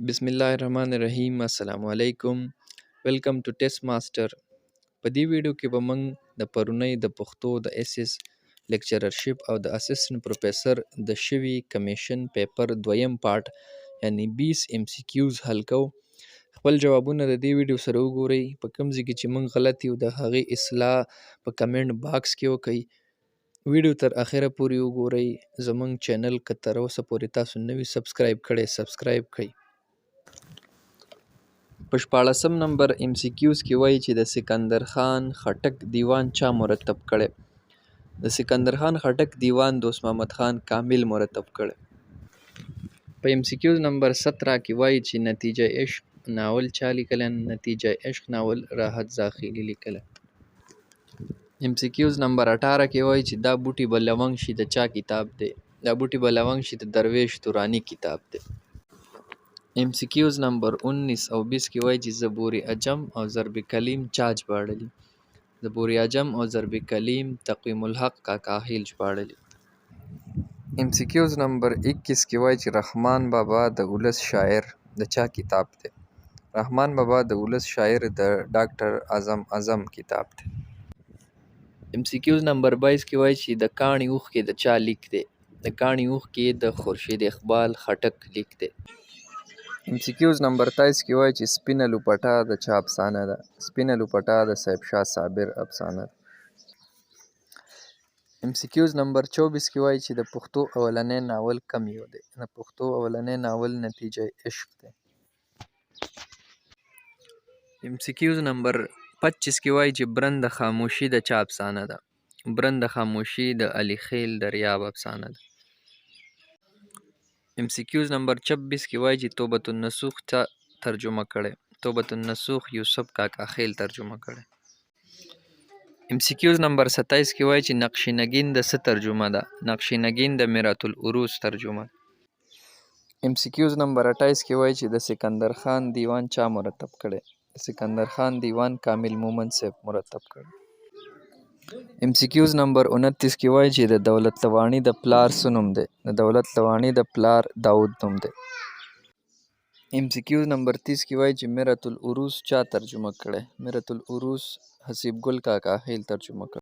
बिस्मिल्लाहिर्रहमानिर्रहीम अस्सलामु अलैकुम वेलकम टू टेस्ट मास्टर. په دې ویډیو کې به موږ د پرونی د پښتو د SS لیکچررشپ او د اسسټنټ پروفیسر د شوي کمیشن پیپر دویم پارت یعنی 20 MCQs حل کوو. خپل جوابونه د دې ویډیو سره وګورئ. په کوم ځای کې چې موږ غلط یو د هغې اصلاح په کمنټ باکس کې وکړئ. ویډیو تر اخره پورې وګورئ. زموږ چینل که تر اوسه پورې تاسو نه وي سبسکرایب کړی سبسکرایب کړئ. په 14 نمبر MCQs کې وایي چې د سکندر خان خټک دیوان چا مرتب کړی؟ د سکندر خان خټک دیوان دوست محمد خان کامل مرتب کړی. په MCQs نمبر 17 کې وایي چې نتیجه عشق ناول چا لیکلی؟ نتیجه عشق ناول راحت زاخیلي لیکلی. MCQs نمبر 18 کې وایي چې دا بوټي به لونګ شي د چا کتاب دی؟ دا بوټي به لونګ شي د درویش تورانی کتاب دی. MCQs نمبر 19 او 20 کې وایي چې زبور عجم او ضرب کلیم چا ژباړلي؟ زبور عجم او ضرب کلیم تقویم الحق کاکا هیل ژباړلي. MCQs نمبر 21 کې وایي چې رحمان بابا د ولس شاعر د چا کتاب دی؟ رحمان بابا د ولس شاعر د ډاکټر اعظم کتاب دی. MCQs نمبر 22 کې وایي چې د کاڼي اوښکې د چا لیک دی؟ د کاڼي اوښکې د خورشید اقبال خټک لیک دی. MCQs نمبر 23 کې وایي چې سپینه لوپټه د چا افسانه ده؟ سپینه لوپټه د صاحب شاه صابر افسانه ده. MCQs نمبر 24 کې وایي چې د پښتو اولنی ناول کوم یو دی؟ د پښتو اولنی ناول نتیجه عشق دی. MCQs نمبر 25 کې وایي چې برند خاموشي د چا افسانه ده؟ برند خاموشي د علي خیل دریاب افسانه ده. MCQs نمبر 26 کې وایي چې توبة النصوح چا ترجمه کړی؟ توبة النصوح یوسف کاکا خیل ترجمه کړی. MCQs نمبر 27 کې وایي چې نقش نگین د څه ترجمه ده؟ نقش نگین د میرات العروض ترجمه. MCQs نمبر 28 کې وایي چې د سکندر خان دیوان چا مرتب کړی؟ د سکندر خان دیوان کامل مومند صاحب مرتب کړی. MCQs نمبر 29 کې وایي چې د دولت لوانی د پلار څه نوم دی؟ د دولت لوانی د پلار داود نوم دی. MCQs نمبر 30 کې وایي چې میرات العروض چا ترجمه کړی؟ میرات العروض حسیب ګل کاکا هیل ترجمه کړی.